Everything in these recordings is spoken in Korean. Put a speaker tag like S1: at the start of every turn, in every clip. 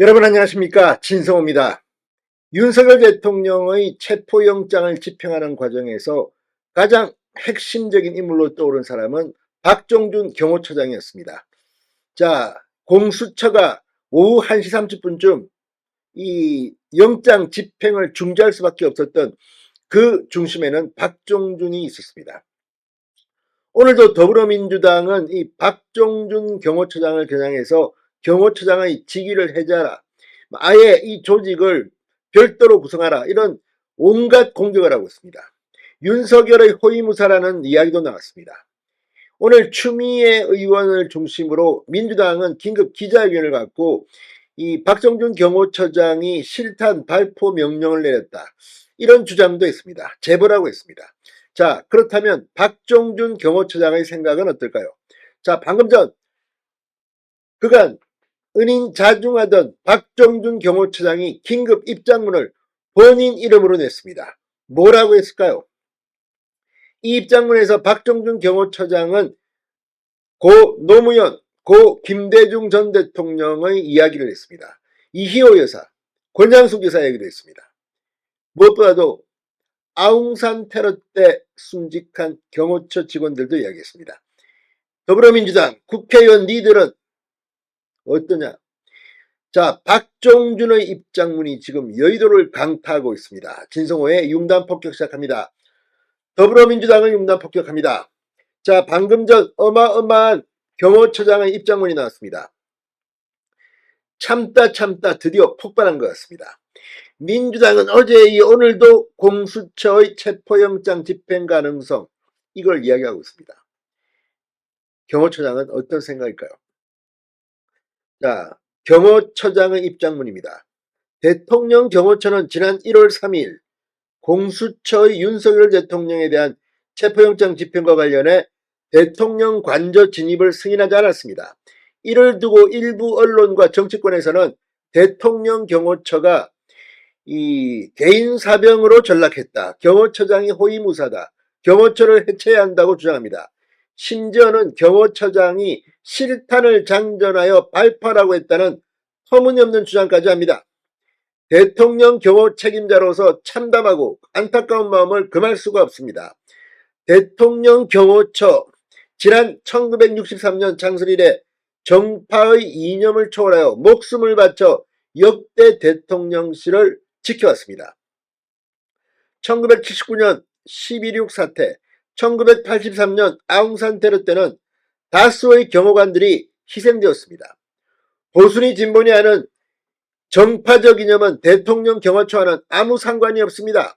S1: 여러분 안녕하십니까, 진성호입니다. 윤석열 대통령의 체포영장을 집행하는 과정에서 가장 핵심적인 인물로 떠오른 사람은 박종준 경호처장이었습니다. 자, 공수처가 오후 1시 30분쯤 이 영장 집행을 중지할 수밖에 없었던 그 중심에는 박종준이 있었습니다. 오늘도 더불어민주당은 이 박종준 경호처장을 겨냥해서 경호처장의 직위를 해제하라, 아예 이 조직을 별도로 구성하라, 이런 온갖 공격을 하고 있습니다. 윤석열의 호위무사라는 이야기도 나왔습니다. 오늘 추미애 의원을 중심으로 민주당은 긴급 기자회견을 갖고 이 박종준 경호처장이 실탄 발포 명령을 내렸다, 이런 주장도 있습니다. 제보라고 했습니다. 자, 그렇다면 박종준 경호처장의 생각은 어떨까요? 자, 방금 전 그간 은인자중하던 박종준 경호처장이 긴급 입장문을 본인 이름으로 냈습니다. 뭐라고 했을까요? 이 입장문에서 박종준 경호처장은 고 노무현, 고 김대중 전 대통령의 이야기를 했습니다. 이희호 여사, 권장숙 여사 얘기도 했습니다. 무엇보다도 아웅산 테러 때 순직한 경호처 직원들도 이야기했습니다. 더불어민주당 국회의원 니들은 어떠냐? 자, 박종준의 입장문이 지금 여의도를 강타하고 있습니다. 진성호의 융단 폭격 시작합니다. 더불어민주당을 융단 폭격합니다. 자, 방금 전 어마어마한 경호처장의 입장문이 나왔습니다. 참다 드디어 폭발한 것 같습니다. 민주당은 어제 오늘도 공수처의 체포영장 집행 가능성, 이걸 이야기하고 있습니다. 경호처장은 어떤 생각일까요? 자, 경호처장의 입장문입니다. 대통령 경호처는 지난 1월 3일 공수처의 윤석열 대통령에 대한 체포영장 집행과 관련해 대통령 관저 진입을 승인하지 않았습니다. 이를 두고 일부 언론과 정치권에서는 대통령 경호처가 이 개인 사병으로 전락했다, 경호처장이 호위무사다, 경호처를 해체해야 한다고 주장합니다. 심지어는 경호처장이 실탄을 장전하여 발포하라고 했다는 터무니없는 주장까지 합니다. 대통령 경호 책임자로서 참담하고 안타까운 마음을 금할 수가 없습니다. 대통령 경호처, 지난 1963년 창설 이래 정파의 이념을 초월하여 목숨을 바쳐 역대 대통령실을 지켜왔습니다. 1979년 12.6 사태, 1983년 아웅산 테러 때는 다수의 경호관들이 희생되었습니다. 보수니 진보니 하는 정파적 이념은 대통령 경호처와는 아무 상관이 없습니다.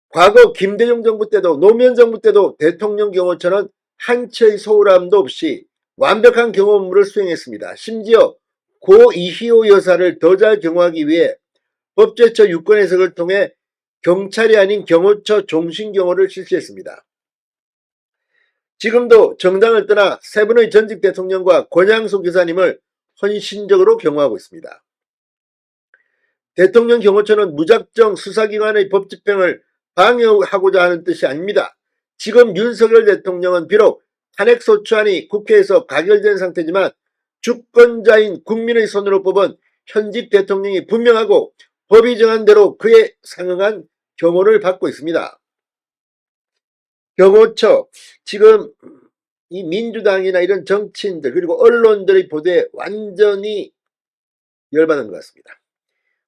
S1: 과거 김대중 정부 때도 노무현 정부 때도 대통령 경호처는 한 치의 소홀함도 없이 완벽한 경호 업무를 수행했습니다. 심지어 고 이희호 여사를 더 잘 경호하기 위해 법제처 유권 해석을 통해 경찰이 아닌 경호처 종신경호를 실시했습니다. 지금도 정당을 떠나 세 분의 전직 대통령과 권양숙 여사님을 헌신적으로 경호하고 있습니다. 대통령 경호처는 무작정 수사기관의 법집행을 방해하고자 하는 뜻이 아닙니다. 지금 윤석열 대통령은 비록 탄핵소추안이 국회에서 가결된 상태지만 주권자인 국민의 손으로 뽑은 현직 대통령이 분명하고 법이 정한 대로 그에 상응한 경호를 받고 있습니다. 경호처, 지금 이 민주당이나 이런 정치인들 그리고 언론들의 보도에 완전히 열받은 것 같습니다.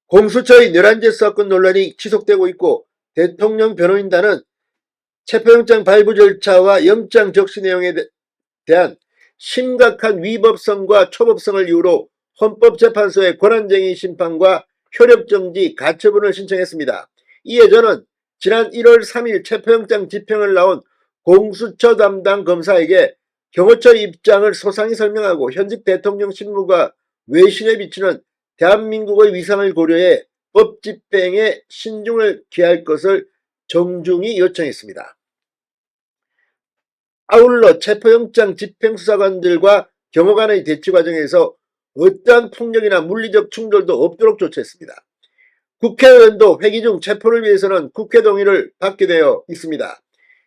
S1: 공수처의 내란죄 사건 논란이 지속되고 있고 대통령 변호인단은 체포영장 발부 절차와 영장 적시 내용에 대한 심각한 위법성과 초법성을 이유로 헌법재판소의 권한쟁의 심판과 효력정지 가처분을 신청했습니다. 이에 저는 지난 1월 3일 체포영장 집행을 나온 공수처 담당 검사에게 경호처 입장을 소상히 설명하고 현직 대통령 신무가 외신에 비치는 대한민국의 위상을 고려해 법 집행에 신중을 기할 것을 정중히 요청했습니다. 아울러 체포영장 집행수사관들과 경호관의 대치 과정에서 어떠한 폭력이나 물리적 충돌도 없도록 조치했습니다. 국회의원도 회기 중 체포를 위해서는 국회 동의를 받게 되어 있습니다.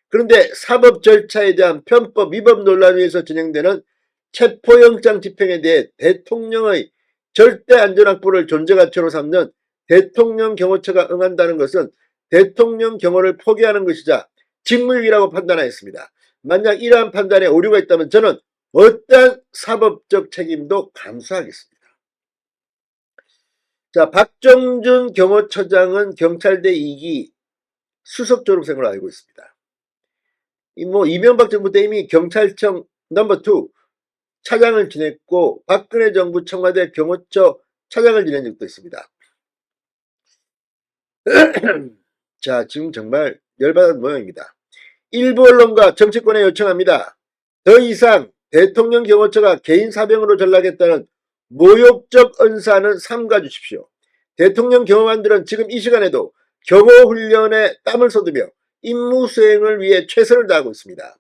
S1: 그런데 사법 절차에 대한 편법 위법 논란을 위해서 진행되는 체포영장 집행에 대해 대통령의 절대 안전확보를 존재가치로 삼는 대통령 경호처가 응한다는 것은 대통령 경호를 포기하는 것이자 직무유기라고 판단하였습니다. 만약 이러한 판단에 오류가 있다면 저는 어떠한 사법적 책임도 감수하겠습니다. 자, 박정준 경호처장은 경찰대 2기 수석 졸업생으로 알고 있습니다. 이명박 정부 때 이미 경찰청 넘버 2 차장을 지냈고 박근혜 정부 청와대 경호처 차장을 지낸 적도 있습니다. 자, 지금 정말 열받은 모양입니다. 일부 언론과 정치권에 요청합니다. 더 이상 대통령 경호처가 개인 사병으로 전락했다는 모욕적 언사는 삼가 주십시오. 대통령 경호관들은 지금 이 시간에도 경호훈련에 땀을 쏟으며 임무 수행을 위해 최선을 다하고 있습니다.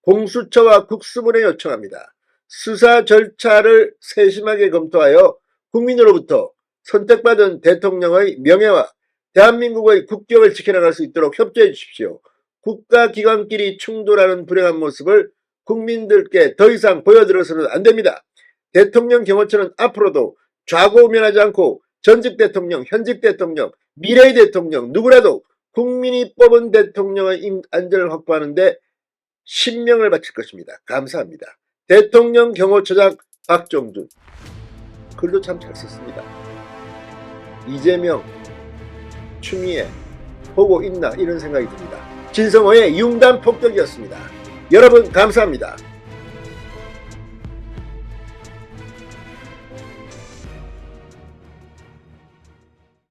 S1: 공수처와 국수본에 요청합니다. 수사 절차를 세심하게 검토하여 국민으로부터 선택받은 대통령의 명예와 대한민국의 국격을 지켜나갈 수 있도록 협조해 주십시오. 국가기관끼리 충돌하는 불행한 모습을 국민들께 더 이상 보여드려서는 안 됩니다. 대통령 경호처는 앞으로도 좌고우면하지 않고 전직 대통령, 현직 대통령, 미래의 대통령 누구라도 국민이 뽑은 대통령의 안전을 확보하는 데 신명을 바칠 것입니다. 감사합니다. 대통령 경호처장 박정준. 글도 참 잘 썼습니다. 이재명, 추미애 보고 있나 이런 생각이 듭니다. 진성호의 융단 폭격이었습니다. 여러분 감사합니다.